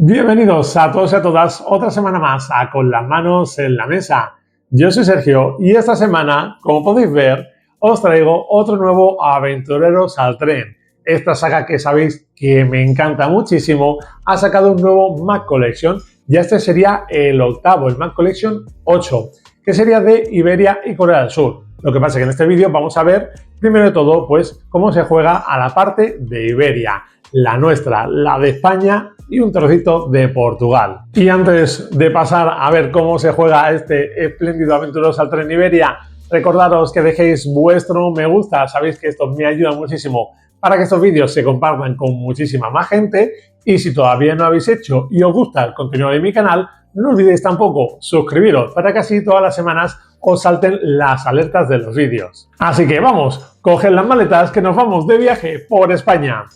Bienvenidos a todos y a todas otra semana más a Con las manos en la mesa. Yo soy Sergio y esta semana, como podéis ver, os traigo otro nuevo Aventureros al Tren. Esta saga que sabéis que me encanta muchísimo ha sacado un nuevo Map Collection y este sería el octavo, el Map Collection 8, que sería de Iberia y Corea del Sur. Lo que pasa es que en este vídeo vamos a ver, primero de todo, pues cómo se juega a la parte de Iberia, la nuestra, la de España y un trocito de Portugal. Y antes de pasar a ver cómo se juega este espléndido Aventureros al Tren Iberia, recordaros que dejéis vuestro me gusta, sabéis que esto me ayuda muchísimo para que estos vídeos se compartan con muchísima más gente, y si todavía no habéis hecho y os gusta el contenido de mi canal, no olvidéis tampoco suscribiros para que así todas las semanas os salten las alertas de los vídeos. Así que vamos, coged las maletas que nos vamos de viaje por España.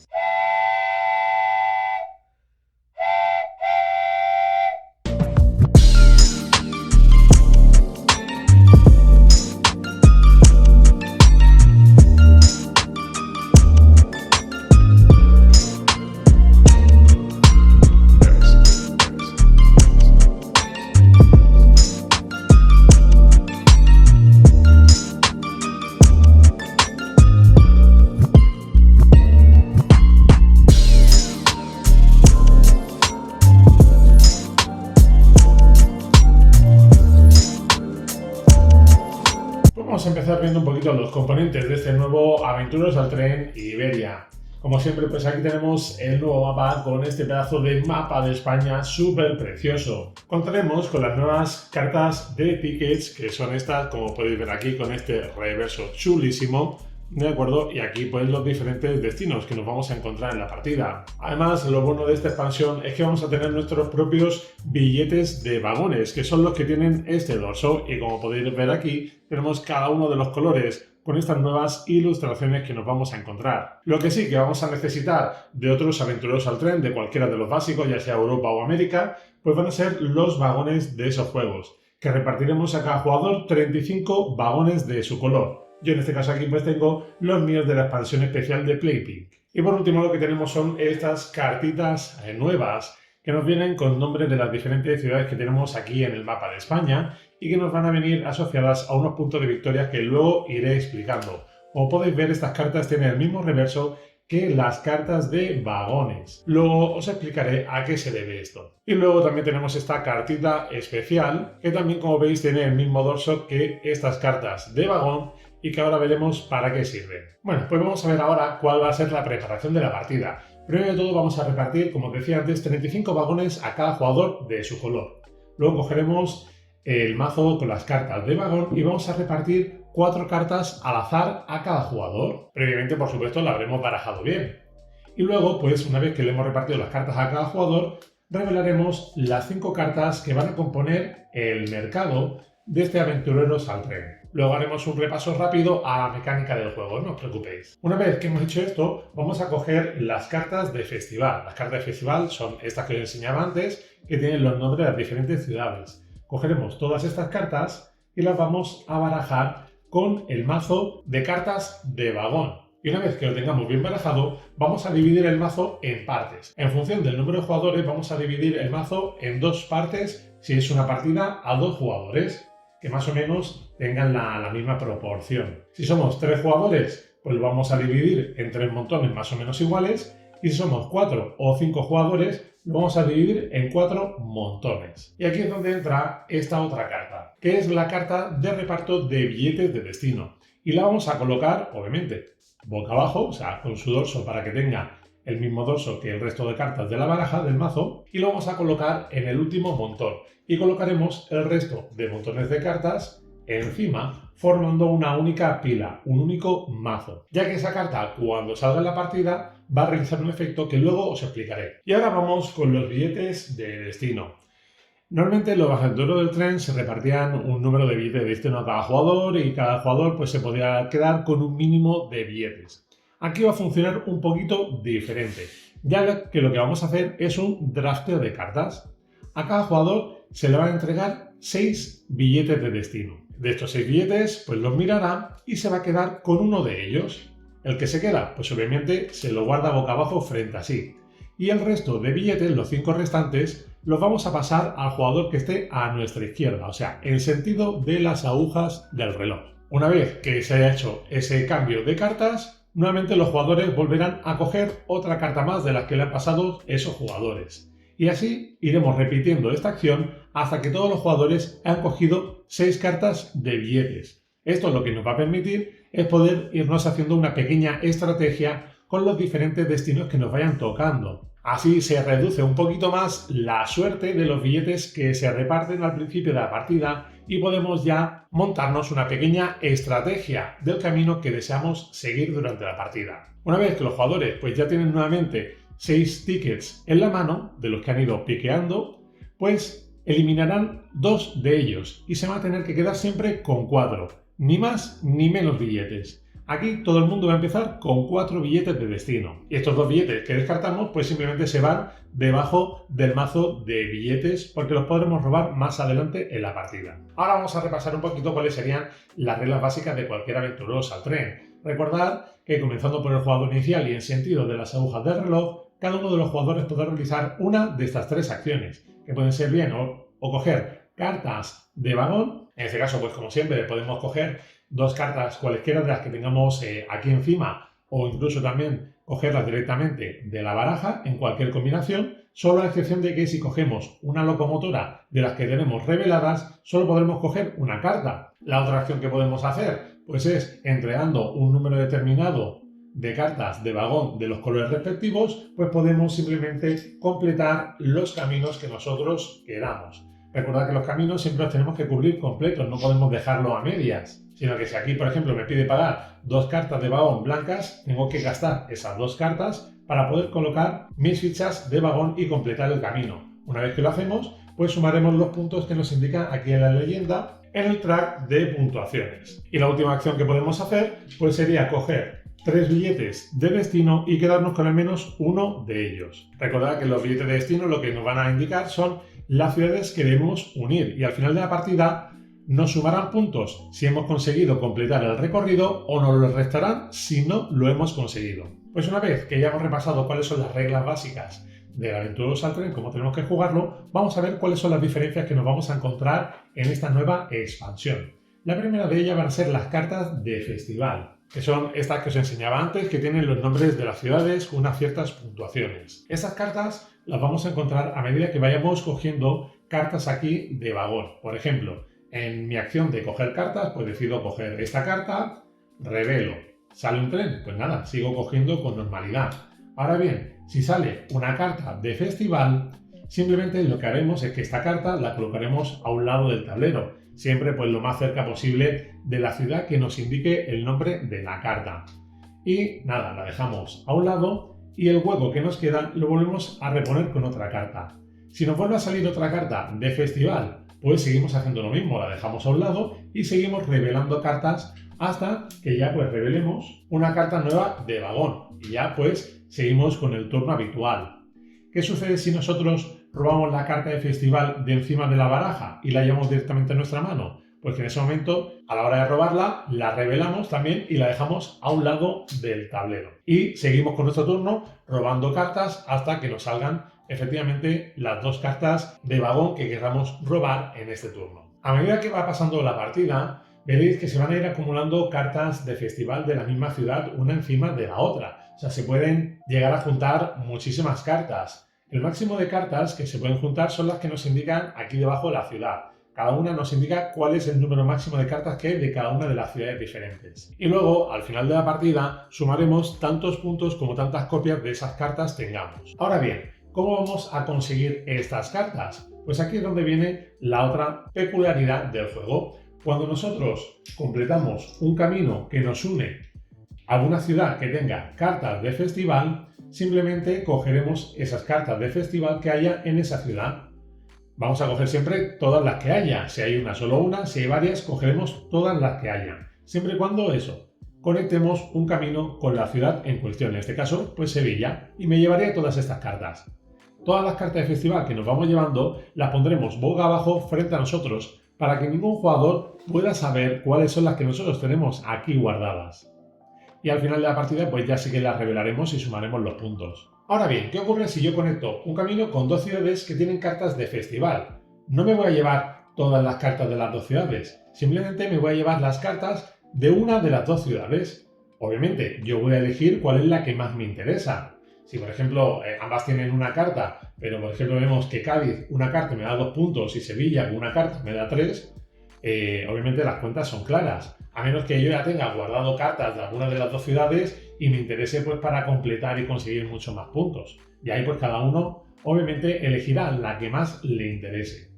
Vamos a empezar viendo un poquito los componentes de este nuevo Aventureros al Tren Iberia. Como siempre, pues aquí tenemos el nuevo mapa con este pedazo de mapa de España súper precioso. Contaremos con las nuevas cartas de tickets, que son estas, como podéis ver aquí, con este reverso chulísimo. ¿De acuerdo? Y aquí pues los diferentes destinos que nos vamos a encontrar en la partida. Además, lo bueno de esta expansión es que vamos a tener nuestros propios billetes de vagones, que son los que tienen este dorso, y como podéis ver aquí, tenemos cada uno de los colores con estas nuevas ilustraciones que nos vamos a encontrar. Lo que sí que vamos a necesitar de otros Aventureros al Tren, de cualquiera de los básicos, ya sea Europa o América, pues van a ser los vagones de esos juegos, que repartiremos a cada jugador 35 vagones de su color. Yo en este caso aquí pues tengo los míos de la expansión especial de Playpink. Y por último lo que tenemos son estas cartitas nuevas que nos vienen con nombres de las diferentes ciudades que tenemos aquí en el mapa de España y que nos van a venir asociadas a unos puntos de victoria que luego iré explicando. Como podéis ver, estas cartas tienen el mismo reverso que las cartas de vagones. Luego os explicaré a qué se debe esto. Y luego también tenemos esta cartita especial que también, como veis, tiene el mismo dorso que estas cartas de vagón y que ahora veremos para qué sirven. Bueno, pues vamos a ver ahora cuál va a ser la preparación de la partida. Primero de todo vamos a repartir, como decía antes, 35 vagones a cada jugador de su color. Luego cogeremos el mazo con las cartas de vagón y vamos a repartir 4 cartas al azar a cada jugador. Previamente, por supuesto, la habremos barajado bien. Y luego, pues una vez que le hemos repartido las cartas a cada jugador, revelaremos las 5 cartas que van a componer el mercado de este Aventureros al Tren. Luego haremos un repaso rápido a la mecánica del juego, no os preocupéis. Una vez que hemos hecho esto, vamos a coger las cartas de festival. Las cartas de festival son estas que os enseñaba antes, que tienen los nombres de las diferentes ciudades. Cogeremos todas estas cartas y las vamos a barajar con el mazo de cartas de vagón. Y una vez que lo tengamos bien barajado, vamos a dividir el mazo en partes. En función del número de jugadores, vamos a dividir el mazo en 2 partes si es una partida a 2 jugadores, que más o menos tengan la misma proporción. Si somos 3 jugadores, pues lo vamos a dividir en 3 montones más o menos iguales, y si somos 4 o 5 jugadores, lo vamos a dividir en 4 montones. Y aquí es donde entra esta otra carta, que es la carta de reparto de billetes de destino. Y la vamos a colocar, obviamente, boca abajo, o sea, con su dorso para que tenga el mismo dorso que el resto de cartas de la baraja del mazo, y lo vamos a colocar en el último montón. Y colocaremos el resto de montones de cartas encima, formando una única pila, un único mazo, ya que esa carta, cuando salga en la partida, va a realizar un efecto que luego os explicaré. Y ahora vamos con los billetes de destino. Normalmente los aventureros del tren se repartían un número de billetes de destino a cada jugador y cada jugador pues se podía quedar con un mínimo de billetes. Aquí va a funcionar un poquito diferente, ya que lo que vamos a hacer es un drafteo de cartas. A cada jugador se le van a entregar 6 billetes de destino. De estos 6 billetes, pues los mirará y se va a quedar con uno de ellos. El que se queda, pues obviamente se lo guarda boca abajo frente a sí. y el resto de billetes, los 5 restantes, los vamos a pasar al jugador que esté a nuestra izquierda, o sea, en sentido de las agujas del reloj. Una vez que se haya hecho ese cambio de cartas, nuevamente los jugadores volverán a coger otra carta más de las que le han pasado esos jugadores. Y así iremos repitiendo esta acción hasta que todos los jugadores han cogido 6 cartas de billetes. Esto lo que nos va a permitir es poder irnos haciendo una pequeña estrategia con los diferentes destinos que nos vayan tocando. Así se reduce un poquito más la suerte de los billetes que se reparten al principio de la partida y podemos ya montarnos una pequeña estrategia del camino que deseamos seguir durante la partida. Una vez que los jugadores pues ya tienen nuevamente 6 tickets en la mano, de los que han ido piqueando, pues eliminarán 2 de ellos y se van a tener que quedar siempre con 4, ni más ni menos billetes. Aquí todo el mundo va a empezar con 4 billetes de destino. Y estos 2 billetes que descartamos pues simplemente se van debajo del mazo de billetes porque los podremos robar más adelante en la partida. Ahora vamos a repasar un poquito cuáles serían las reglas básicas de cualquier aventuroso al tren. Recordad que comenzando por el jugador inicial y en sentido de las agujas del reloj, cada uno de los jugadores podrá realizar una de estas 3 acciones, que pueden ser bien o coger cartas de vagón. En este caso, pues como siempre, podemos coger 2 cartas cualesquiera de las que tengamos aquí encima o incluso también cogerlas directamente de la baraja en cualquier combinación, solo a excepción de que si cogemos una locomotora de las que tenemos reveladas, solo podremos coger una carta. La otra acción que podemos hacer pues es entregando un número determinado de cartas de vagón de los colores respectivos, pues podemos simplemente completar los caminos que nosotros queramos. Recordad que los caminos siempre los tenemos que cubrir completos, no podemos dejarlo a medias, sino que si aquí, por ejemplo, me pide pagar 2 cartas de vagón blancas, tengo que gastar esas 2 cartas para poder colocar mis fichas de vagón y completar el camino. Una vez que lo hacemos, pues sumaremos los puntos que nos indican aquí en la leyenda en el track de puntuaciones. Y la última acción que podemos hacer, pues sería coger 3 billetes de destino y quedarnos con al menos uno de ellos. Recordad que los billetes de destino lo que nos van a indicar son las ciudades que debemos unir y al final de la partida nos sumarán puntos si hemos conseguido completar el recorrido o nos los restarán si no lo hemos conseguido. Pues una vez que ya hemos repasado cuáles son las reglas básicas del Aventureros al Tren, cómo tenemos que jugarlo, vamos a ver cuáles son las diferencias que nos vamos a encontrar en esta nueva expansión. La primera de ellas van a ser las cartas de festival, que son estas que os enseñaba antes, que tienen los nombres de las ciudades con unas ciertas puntuaciones. Estas cartas las vamos a encontrar a medida que vayamos cogiendo cartas aquí de vagón. Por ejemplo, en mi acción de coger cartas, pues decido coger esta carta, revelo. ¿Sale un tren? Pues nada, sigo cogiendo con normalidad. Ahora bien, si sale una carta de festival, simplemente lo que haremos es que esta carta la colocaremos a un lado del tablero, siempre pues lo más cerca posible de la ciudad que nos indique el nombre de la carta. Y nada, la dejamos a un lado y el hueco que nos queda lo volvemos a reponer con otra carta. Si nos vuelve a salir otra carta de festival, pues seguimos haciendo lo mismo, la dejamos a un lado y seguimos revelando cartas hasta que ya pues revelemos una carta nueva de vagón y ya pues seguimos con el turno habitual. ¿Qué sucede si nosotros robamos la carta de festival de encima de la baraja y la llevamos directamente a nuestra mano? Pues que en ese momento, a la hora de robarla, la revelamos también y la dejamos a un lado del tablero. Y seguimos con nuestro turno robando cartas hasta que nos salgan efectivamente las 2 cartas de vagón que queramos robar en este turno. A medida que va pasando la partida, veréis que se van a ir acumulando cartas de festival de la misma ciudad una encima de la otra. O sea, se pueden llegar a juntar muchísimas cartas. El máximo de cartas que se pueden juntar son las que nos indican aquí debajo de la ciudad. Cada una nos indica cuál es el número máximo de cartas que hay de cada una de las ciudades diferentes. Y luego, al final de la partida, sumaremos tantos puntos como tantas copias de esas cartas tengamos. Ahora bien, ¿cómo vamos a conseguir estas cartas? Pues aquí es donde viene la otra peculiaridad del juego. Cuando nosotros completamos un camino que nos une a alguna ciudad que tenga cartas de festival, simplemente cogeremos esas cartas de festival que haya en esa ciudad. Vamos a coger siempre todas las que haya. Si hay una, solo una. Si hay varias, cogeremos todas las que haya. Siempre y cuando conectemos un camino con la ciudad en cuestión. En este caso, pues Sevilla. Y me llevaré todas estas cartas. Todas las cartas de festival que nos vamos llevando las pondremos boca abajo frente a nosotros para que ningún jugador pueda saber cuáles son las que nosotros tenemos aquí guardadas. y al final de la partida pues ya sí que las revelaremos y sumaremos los puntos. Ahora bien, ¿qué ocurre si yo conecto un camino con dos ciudades que tienen cartas de festival? No me voy a llevar todas las cartas de las dos ciudades, simplemente me voy a llevar las cartas de una de las dos ciudades. Obviamente, yo voy a elegir cuál es la que más me interesa. Si, por ejemplo, ambas tienen una carta, pero por ejemplo vemos que Cádiz, una carta me da 2 puntos y Sevilla, una carta me da 3, obviamente las cuentas son claras. A menos que yo ya tenga guardado cartas de alguna de las dos ciudades y me interese pues para completar y conseguir muchos más puntos. Y ahí pues cada uno obviamente elegirá la que más le interese.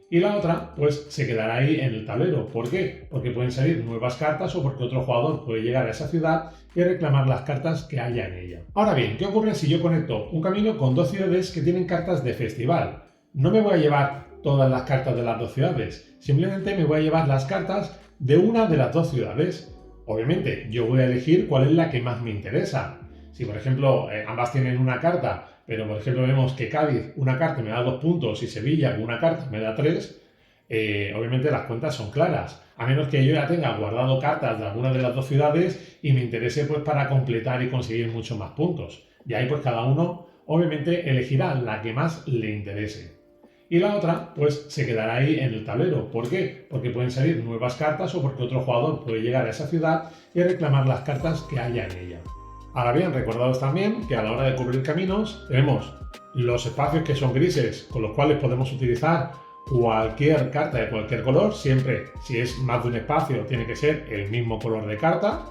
Y la otra pues se quedará ahí en el tablero. ¿Por qué? Porque pueden salir nuevas cartas o porque otro jugador puede llegar a esa ciudad y reclamar las cartas que haya en ella. Ahora bien, ¿qué ocurre si yo conecto un camino con dos ciudades que tienen cartas de festival? No me voy a llevar todas las cartas de las dos ciudades, simplemente me voy a llevar las cartas de una de las dos ciudades. Obviamente, yo voy a elegir cuál es la que más me interesa. Si, por ejemplo, ambas tienen una carta, pero por ejemplo vemos que Cádiz, una carta me da 2 puntos y Sevilla, una carta me da 3, obviamente las cuentas son claras. A menos que yo ya tenga guardado cartas de alguna de las dos ciudades y me interese pues para completar y conseguir muchos más puntos. Y ahí pues cada uno obviamente elegirá la que más le interese. Y la otra, pues se quedará ahí en el tablero. ¿Por qué? Porque pueden salir nuevas cartas o porque otro jugador puede llegar a esa ciudad y reclamar las cartas que haya en ella. Ahora bien, recordaos también que a la hora de cubrir caminos tenemos los espacios que son grises, con los cuales podemos utilizar cualquier carta de cualquier color. Siempre, si es más de un espacio, tiene que ser el mismo color de carta,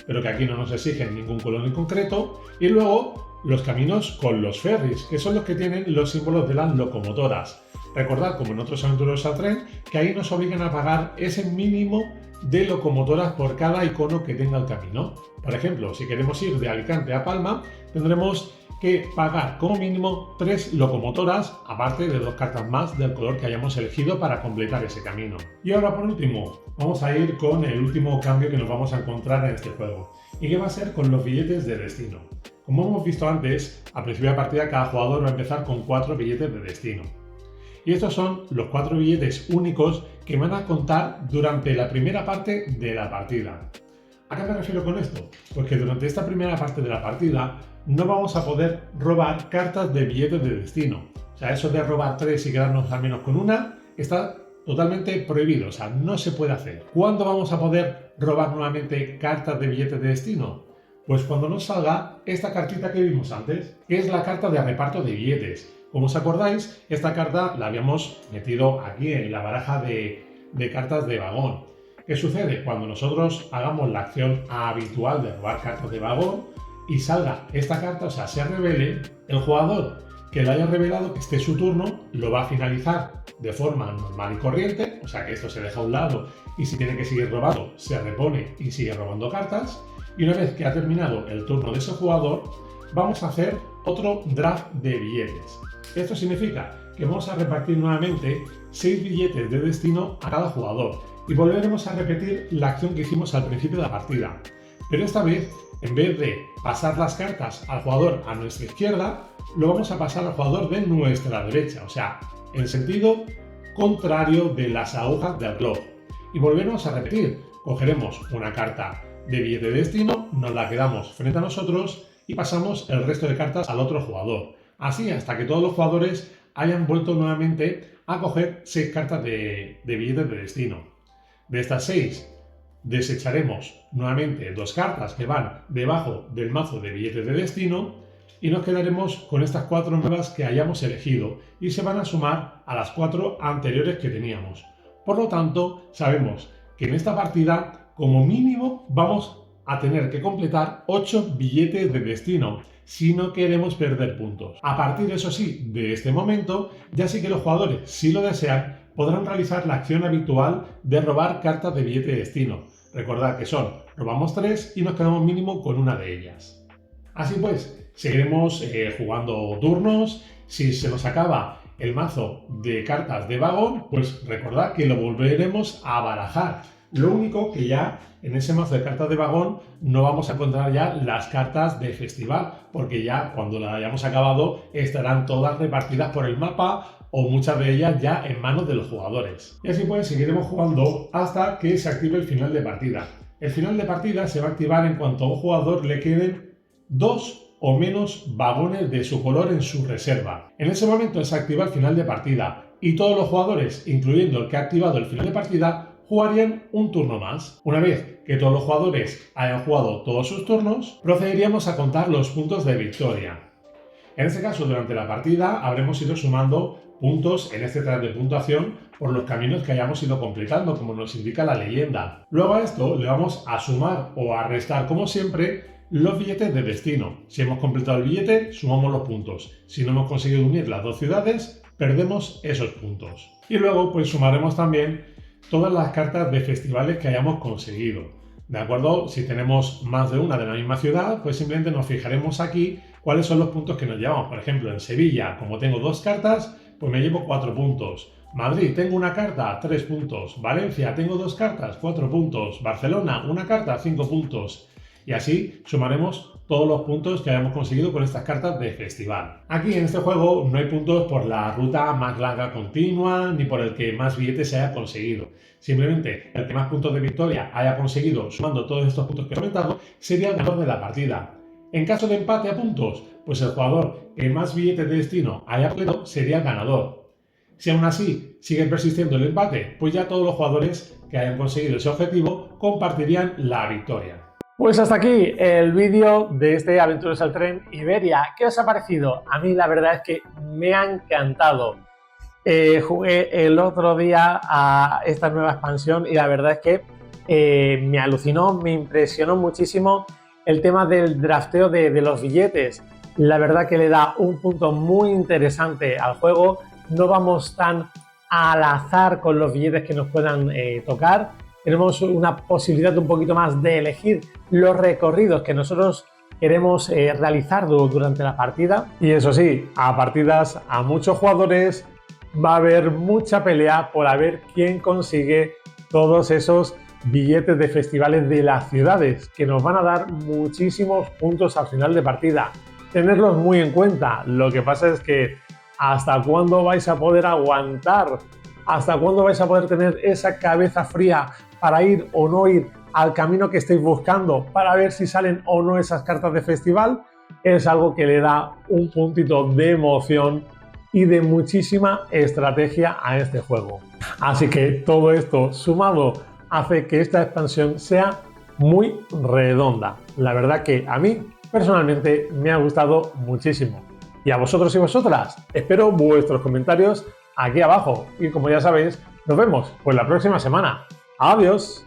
pero que aquí no nos exigen ningún color en concreto. Y luego los caminos con los ferries, que son los que tienen los símbolos de las locomotoras. Recordad, como en otros Aventureros al Tren, que ahí nos obligan a pagar ese mínimo de locomotoras por cada icono que tenga el camino. Por ejemplo, si queremos ir de Alicante a Palma, tendremos que pagar como mínimo 3 locomotoras, aparte de 2 cartas más del color que hayamos elegido para completar ese camino. Y ahora, por último, vamos a ir con el último cambio que nos vamos a encontrar en este juego, y que va a ser con los billetes de destino. Como hemos visto antes, a principio de partida cada jugador va a empezar con 4 billetes de destino. Y estos son los 4 billetes únicos que van a contar durante la primera parte de la partida. ¿A qué me refiero con esto? Pues que durante esta primera parte de la partida no vamos a poder robar cartas de billetes de destino. O sea, eso de robar 3 y quedarnos al menos con una está totalmente prohibido, o sea, no se puede hacer. ¿Cuándo vamos a poder robar nuevamente cartas de billetes de destino? Pues cuando nos salga esta cartita que vimos antes, que es la carta de reparto de billetes. Como os acordáis, esta carta la habíamos metido aquí en la baraja de cartas de vagón. ¿Qué sucede? Cuando nosotros hagamos la acción habitual de robar cartas de vagón y salga esta carta, o sea, se revele, el jugador que la haya revelado, que esté su turno, lo va a finalizar de forma normal y corriente, o sea que esto se deja a un lado y si tiene que seguir robando, se repone y sigue robando cartas. Y una vez que ha terminado el turno de ese jugador, vamos a hacer otro draft de billetes. Esto significa que vamos a repartir nuevamente 6 billetes de destino a cada jugador y volveremos a repetir la acción que hicimos al principio de la partida. Pero esta vez, en vez de pasar las cartas al jugador a nuestra izquierda, lo vamos a pasar al jugador de nuestra derecha, o sea, en sentido contrario de las agujas del reloj. Y volveremos a repetir. Cogeremos una carta de billete de destino, nos la quedamos frente a nosotros y pasamos el resto de cartas al otro jugador. Así hasta que todos los jugadores hayan vuelto nuevamente a coger 6 cartas de billetes de destino. De estas 6 desecharemos nuevamente 2 cartas que van debajo del mazo de billetes de destino y nos quedaremos con estas 4 nuevas que hayamos elegido y se van a sumar a las 4 anteriores que teníamos. Por lo tanto, sabemos que en esta partida como mínimo vamos a tener que completar 8 billetes de destino si no queremos perder puntos. A partir, eso sí, de este momento, ya sí que los jugadores, si lo desean, podrán realizar la acción habitual de robar cartas de billete de destino. Recordad que robamos 3 y nos quedamos mínimo con una de ellas. Así pues, seguiremos jugando turnos. Si se nos acaba el mazo de cartas de vagón, pues recordad que lo volveremos a barajar. Lo único que ya en ese mazo de cartas de vagón no vamos a encontrar ya las cartas de festival, porque ya cuando las hayamos acabado estarán todas repartidas por el mapa o muchas de ellas ya en manos de los jugadores. Y así pues seguiremos jugando hasta que se active el final de partida. El final de partida se va a activar en cuanto a un jugador le queden 2 o menos vagones de su color en su reserva. En ese momento se activa el final de partida y todos los jugadores, incluyendo el que ha activado el final de partida, jugarían un turno más. Una vez que todos los jugadores hayan jugado todos sus turnos, procederíamos a contar los puntos de victoria. En este caso, durante la partida habremos ido sumando puntos en este tras de puntuación por los caminos que hayamos ido completando, como nos indica la leyenda. Luego a esto le vamos a sumar o a restar, como siempre, los billetes de destino. Si hemos completado el billete, sumamos los puntos. Si no hemos conseguido unir las dos ciudades, perdemos esos puntos. Y luego pues sumaremos también todas las cartas de festivales que hayamos conseguido. ¿De acuerdo? Si tenemos más de una de la misma ciudad, pues simplemente nos fijaremos aquí cuáles son los puntos que nos llevamos. Por ejemplo, en Sevilla, como tengo 2 cartas, pues me llevo 4 puntos. Madrid, tengo una carta, 3 puntos. Valencia, tengo 2 cartas, 4 puntos. Barcelona, una carta, 5 puntos. Y así sumaremos todos los puntos que hayamos conseguido con estas cartas de festival. Aquí en este juego no hay puntos por la ruta más larga continua ni por el que más billetes se haya conseguido. Simplemente el que más puntos de victoria haya conseguido sumando todos estos puntos que he comentado sería el ganador de la partida. En caso de empate a puntos, pues el jugador que más billetes de destino haya completado sería el ganador. Si aún así sigue persistiendo el empate, pues ya todos los jugadores que hayan conseguido ese objetivo compartirían la victoria. Pues hasta aquí el vídeo de este Aventuras al Tren Iberia. ¿Qué os ha parecido? A mí la verdad es que me ha encantado. Jugué el otro día a esta nueva expansión y la verdad es que me alucinó, me impresionó muchísimo el tema del drafteo de los billetes. La verdad que le da un punto muy interesante al juego. No vamos tan al azar con los billetes que nos puedan tocar. Tenemos una posibilidad un poquito más de elegir los recorridos que nosotros queremos realizar durante la partida. Y eso sí, a partidas a muchos jugadores va a haber mucha pelea por a ver quién consigue todos esos billetes de festivales de las ciudades, que nos van a dar muchísimos puntos al final de partida. Tenerlos muy en cuenta. Lo que pasa es que ¿hasta cuándo vais a poder aguantar? ¿Hasta cuándo vais a poder tener esa cabeza fría para ir o no ir al camino que estéis buscando para ver si salen o no esas cartas de festival? Es algo que le da un puntito de emoción y de muchísima estrategia a este juego. Así que todo esto sumado hace que esta expansión sea muy redonda. La verdad que a mí personalmente me ha gustado muchísimo. Y a vosotros y vosotras, espero vuestros comentarios aquí abajo. Y como ya sabéis, nos vemos pues la próxima semana. ¡Adiós!